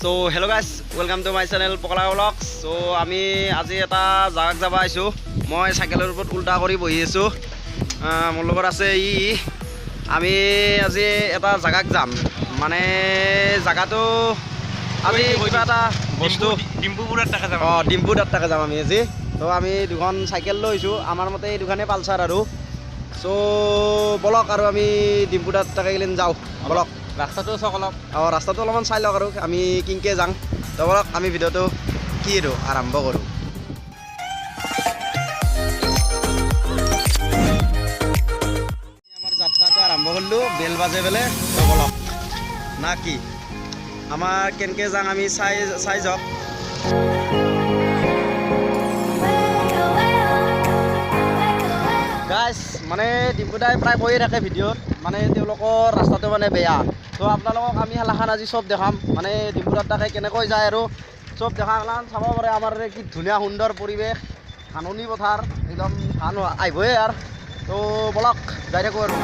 So hello guys, welcome to my channel Pokala Vlogs. So আমি আজি এটা জাগাত যাব আইছো মই সাইকেলৰ ওপৰত উল্টা কৰি বহি আছো মোৰ লগত আছে আমি আজি এটা জাগাত যাম মানে জাগাটো আমি কিবা এটা বস্তু ডিম্পুপুৰত টাকা যাম ডিম্পুপুৰত টাকা যাম আমি আজি তো আমি দুখন সাইকেল লৈছো আমাৰ মতে এই দুখনে পালসাৰ আৰু সো বলক আৰু আমি ডিম্পুপুৰত টাকা গিলেন যাও বলক ৰাস্তাটো চাওক অলপ ৰাস্তাটো অলপমান চাই লওক আৰু আমি কিংকে যাং তো বলক আমি ভিডিঅ'টো কি আৰু আৰম্ভ কৰোঁ আমাৰ যাত্ৰাটো আৰম্ভ কৰিলোঁ বেল বাজে বেলে তো বলক না কি আমাৰ কেনকে যাং আমি চাই যাওক গাইজ মানে ডিম্পুদাই প্ৰায় কৈয়ে থাকে ভিডিঅ'ত মানে তেওঁলোকৰ ৰাস্তাটো মানে বেয়া তো আপোনালোকক আমি খেলাখন আজি চব দেখাম মানে ডিম্পুদাৰ তাকে কেনেকৈ যায় আৰু চব দেখাখন চাব পাৰে আমাৰ কি ধুনীয়া সুন্দৰ পৰিৱেশ ধাননি পথাৰ একদম ধান আহিবই আৰু তো বলক যাই থাকোঁ আৰু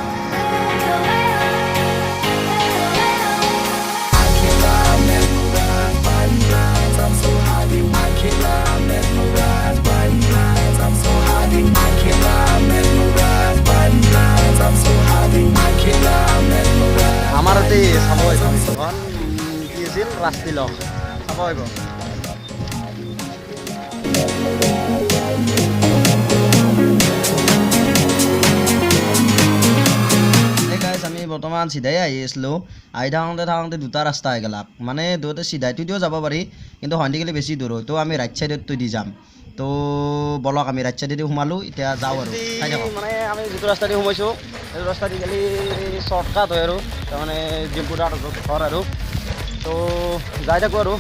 আমাৰ ইয়াতে চাব এখন কি আছিল ৰাস্তিলক চাব আহিব আমি বৰ্তমান চিধাই আহি আছিলোঁ আহি থাকোঁতে দুটা ৰাস্তা আহি গেলাক মানে দুয়োটা চিধাইটো দিও যাব পাৰি কিন্তু সন্ধিয়া গেলে বেছি দূৰ হয় তো আমি ৰাইট চাইডতো দি যাম তো বলক আমি ৰাইট চাইডেদি সোমালোঁ এতিয়া যাওঁ আৰু মানে আমি যিটো ৰাস্তা দি সোমাইছোঁ সেইটো ৰাস্তা দি গেলি শ্বৰ্টকাট হয় আৰু তাৰমানে ডিম্পুদাৰ ঘৰ আৰু তো যাই থাকোঁ আৰু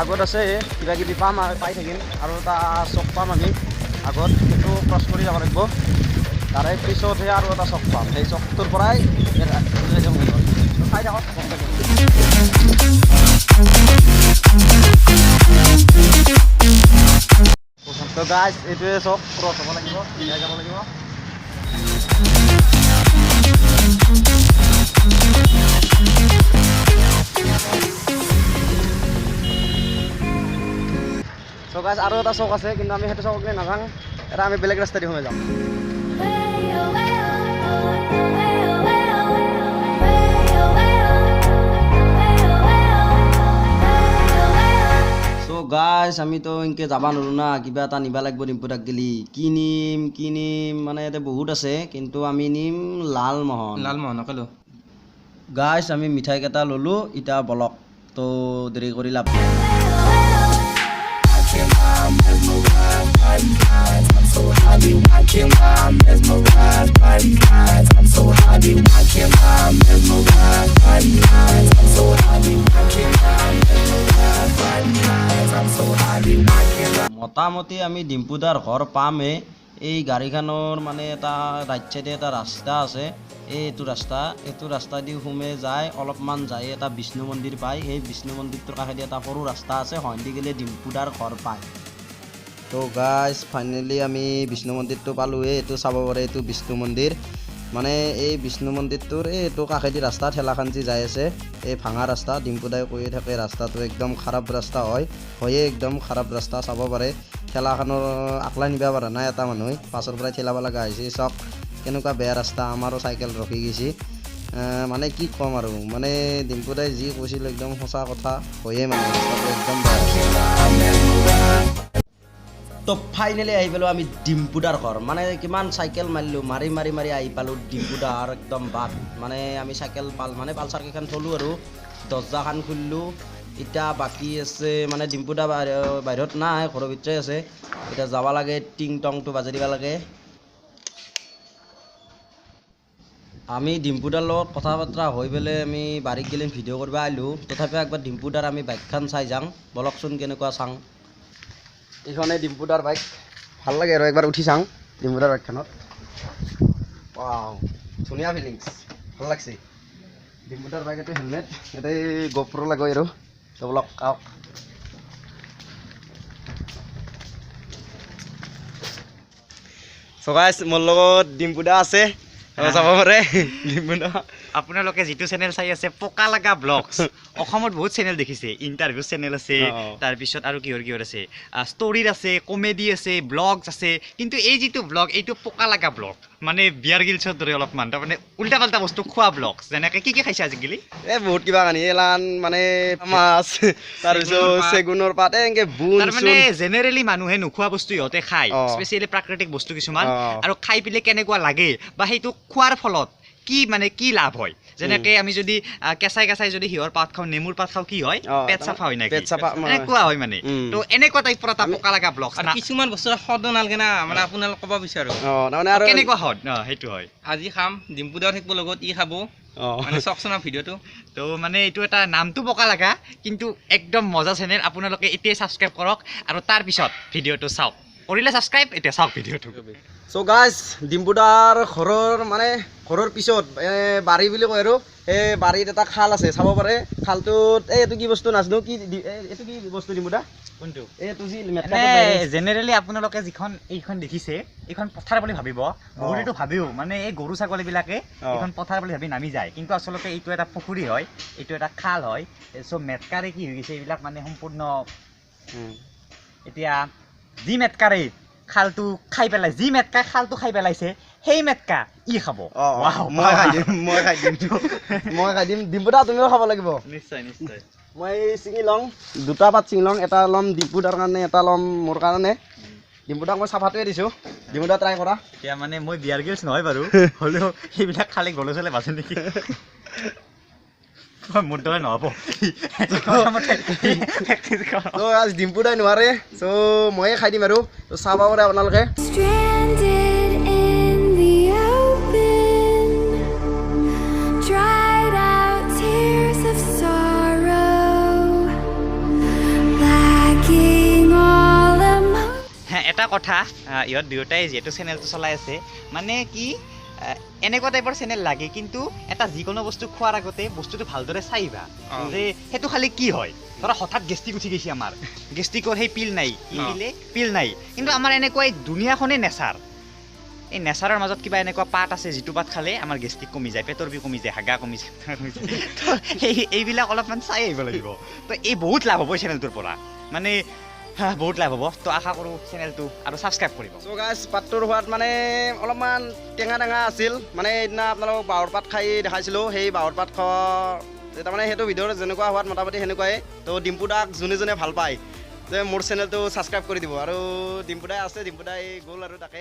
আগত আছে কিবা কিবি পাম পাই থাকিম আৰু এটা চক পাম আমি আগত সেইটো ক্ৰছ কৰি যাব লাগিব তাৰে পিছতহে আৰু এটা চক পাম সেই চকটোৰ পৰাই চাই থাকক তো গাইজ এইটোৱে চক ক্ৰছ হ'ব লাগিব যাই যাব লাগিব তো গাইজ আৰু এটা চক আছে কিন্তু আমি সেইটো চকলৈ নাযাওঁ এটা আমি বেলেগ ৰাস্তা দি সোমাই যাম গাইজ আমি তো এনেকৈ যাব নোৱাৰোঁ না কিবা এটা নিব লাগিব ডিম্পুদাক গেলি কি নিম মানে ইয়াতে বহুত আছে কিন্তু আমি নিম লালমোহনকে লওঁ গাইজ আমি মিঠাই কেইটা ল'লোঁ এতিয়া বলক তো দেৰি কৰি লাভ মোটামুটি আমি ডিম্পুদাৰ ঘৰ পামেই এই গাড়ীখনৰ মানে এটা ৰাইট চাইডে এটা ৰাস্তা আছে এইটো ৰাস্তা দি সোমে যায় অলপমান যায় এটা বিষ্ণু মন্দিৰ পায় সেই বিষ্ণু মন্দিৰটোৰ কাষেদি এটা সৰু ৰাস্তা আছে সন্দি গেলে ডিম্পুদাৰ ঘৰ পায় তো গাইজ ফাইনেলি আমি বিষ্ণু মন্দিৰটো পালোঁহে এইটো চাব পাৰে এইটো বিষ্ণু মন্দিৰ মানে এই বিষ্ণু মন্দিৰটোৰ এইটো কাষেদি ৰাস্তা ঠেলাখান যি যাই আছে এই ভাঙা ৰাস্তা ডিম্পুদাই কৈয়ে থাকে ৰাস্তাটো একদম খাৰাপ ৰাস্তা হয়ে একদম খাৰাপ ৰাস্তা চাব পাৰে ঠেলাখনৰ আকলাই নিব পৰা নাই এটা মানুহে পাছৰ পৰাই ঠেলাব লগা হৈছে চাওক কেনেকুৱা বেয়া ৰাস্তা আমাৰো চাইকেল ৰখি গৈছে মানে কি ক'ম আৰু মানে ডিম্পুদাই যি কৈছিল একদম সঁচা কথা হয়ে মানে ৰাস্তাটো একদম বেয়া তো ফাইনেলি আহি পালোঁ আমি ডিম্পুদাৰ ঘৰ মানে কিমান চাইকেল মাৰিলোঁ মাৰি আহি পালোঁ ডিম্পুদাৰ একদম বাট মানে আমি চাইকেল পালচাৰ কেইখন থলোঁ আৰু দৰ্জাখন খুলিলোঁ এতিয়া বাকী আছে মানে ডিম্পুদা বাহিৰত নাই ঘৰৰ ভিতৰে আছে এতিয়া যাব লাগে টিং টংটো বাজি দিব লাগে আমি ডিম্পুদাৰ লগত কথা বতৰা হৈ পেলাই আমি বাৰীত গেলি ভিডিঅ' কৰিব আহিলোঁ তথাপিও একবাৰ ডিম্পুদাৰ আমি বাইকখন চাই যাওঁ বলকচোন কেনেকুৱা চাওঁ এইখনে ডিম্পুদাৰ বাইক ভাল লাগে আৰু একবাৰ উঠি চাওঁ ডিম্পুদাৰ বাইকখনত ৱাও ধুনীয়া ফিলিংছ ভাল লাগছে ডিম্পুদাৰ বাইক এইটো হেলমেট ইয়াতে গোপ্ৰ লাগে আৰু বলক আহক So guys, মোৰ লগত ডিম্পুদা আছে চাব পাৰে ডিম্পুদা আপোনালোকে যিটো চেনেল চাই আছে পকা লগা ব্লগছ অসমত বহুত চেনেল দেখিছে ইণ্টাৰভিউ চেনেল আছে তাৰপিছত আৰু কিহৰ আছে ষ্টৰীৰ আছে কমেডি আছে ব্লগছ আছে কিন্তু এই যিটো ব্লগ এইটো পকা লগা ব্লগ মানে বিয়াৰ গিলছৰ দৰে অলপমান তাৰমানে উল্টা পাল্টা বস্তু খোৱা ব্লগছ যেনেকৈ কি খাইছে আজিকালি বহুত কিবা কানি এলান মানে মাছ তাৰপিছত চেগুনৰ পাত এনেকে বুন তাৰমানে জেনেৰেলি মানুহে নোখোৱা বস্তু ইহঁতে খায় স্পেচিয়েলি প্ৰাকৃতিক বস্তু কিছুমান আৰু খাই পেলাই কেনেকুৱা লাগে বা সেইটো খোৱাৰ ফলত কি লাভ হয় যেনেকে আমি যদি কেঁচাই যদি হিহৰ পাত খাওঁ নেমুৰ পাত খাওঁ কি হয় পেট চাফা হয় নাকি এনেকুৱা হয় মানে তো এনেকুৱা টাইপৰ এটা পকা লগা ব্লগ কিছুমান বস্তু সদ নালাগে না মানে আপোনালোক ক'ব বিচাৰো কেনেকুৱা সদ সেইটো হয় আজি খাম ডিম্পু দাও থাকিব লগত ই খাব মানে চাওকচোন ভিডিঅ'টো তো মানে এইটো এটা নামটো পকা লগা কিন্তু একদম মজা চেনেল আপোনালোকে এতিয়াই ছাবস্ক্ৰাইব কৰক আৰু তাৰপিছত ভিডিঅ'টো চাওক কৰিলে ছাবস্ক্ৰাইব এতিয়া চাওক ভিডিঅ'টো চ' গাইজ ডিম্পুদাৰ ঘৰৰ পিছত বাৰী বুলি কয় আৰু এই বাৰীত এটা খাল আছে চাব পাৰে খালটোত এইটো কি বস্তু নাজানো এইটো কি বস্তু ডিম্পুদা কোনটো এইটো যি জেনেৰেলি আপোনালোকে যিখন এইখন দেখিছে এইখন পথাৰ বুলি ভাবিব বহুতেতো ভাবিও মানে এই গৰু ছাগলীবিলাকে এইখন পথাৰ বুলি ভাবি নামি যায় কিন্তু আচলতে এইটো এটা পুখুৰী হয় এইটো এটা খাল হয় চ' মেটকাৰে কি হৈ গৈছে এইবিলাক মানে সম্পূৰ্ণ এতিয়া যি মেটকাৰে খালটো খাই পেলাই যি মেটকা খালটো খাই পেলাইছে সেই মেটকা ই খাব মই খাই দিম ডিম্পুদা তুমিও খাব লাগিব নিশ্চয় মই ছিঙি লওঁ দুটা পাত ছিঙি লওঁ এটা ল'ম ডিম্পুদাৰ কাৰণে এটা ল'ম মোৰ কাৰণে ডিম্পুদাক মই চাফাটোৱে দিছোঁ ডিম্পুদা ট্ৰাই কৰা এতিয়া মানে মই বিয়াৰ গিলছ নহয় বাৰু হ'লেও সেইবিলাক খালে গলে চলে বাচে নেকি মোৰ দৰে নহ'ব আজি ডিম্পুদাই নোৱাৰে চ' ময়ে খাই দিম আৰু চাব পাৰে আপোনালোকে এটা কথা ইহঁত দুয়োটাই যিহেতু চেনেলটো চলাই আছে মানে কি এনেকুৱা টাইপৰ চেনেল লাগে কিন্তু এটা যিকোনো বস্তু খোৱাৰ আগতে বস্তুটো ভালদৰে চাইবা যে সেইটো খালি কি হয় ধৰা হঠাৎ গেষ্ট্ৰিক উঠি গৈছে আমাৰ গেষ্ট্ৰিকৰ সেই পিল নাই কিন্তু আমাৰ এনেকুৱা এই দুনিয়াখনেই নেচাৰ এই নেচাৰৰ মাজত কিবা এনেকুৱা পাত আছে যিটো পাত খালে আমাৰ গেষ্ট্ৰিক কমি যায় পেটৰ বিষ কমি যায় হাগা কমি যায় তো এইবিলাক অলপমান চাই আহিব লাগিব তো এই বহুত লাভ হ'ব চেনেলটোৰ পৰা মানে বহুত লাভ হ'ব তো আশা কৰোঁ চেনেলটো আৰু ছাবস্ক্ৰাইব কৰিব চ' গাইজ পাতটোৰ সোৱাদ মানে অলপমান টেঙা আছিল মানে সেইদিনা আপোনালোকক বাঁহৰ পাত খাই দেখাইছিলোঁ সেই বাঁহৰ পাত খোৱা তাৰমানে সেইটো ভিডিঅ'ৰ যেনেকুৱা সোৱাদ মোটামুটি সেনেকুৱাই তো ডিম্পুদাক যোনে ভাল পায় যে মোৰ চেনেলটো ছাবস্ক্ৰাইব কৰি দিব আৰু ডিম্পুদাই আছে ডিম্পুদাই গ'ল আৰু তাকে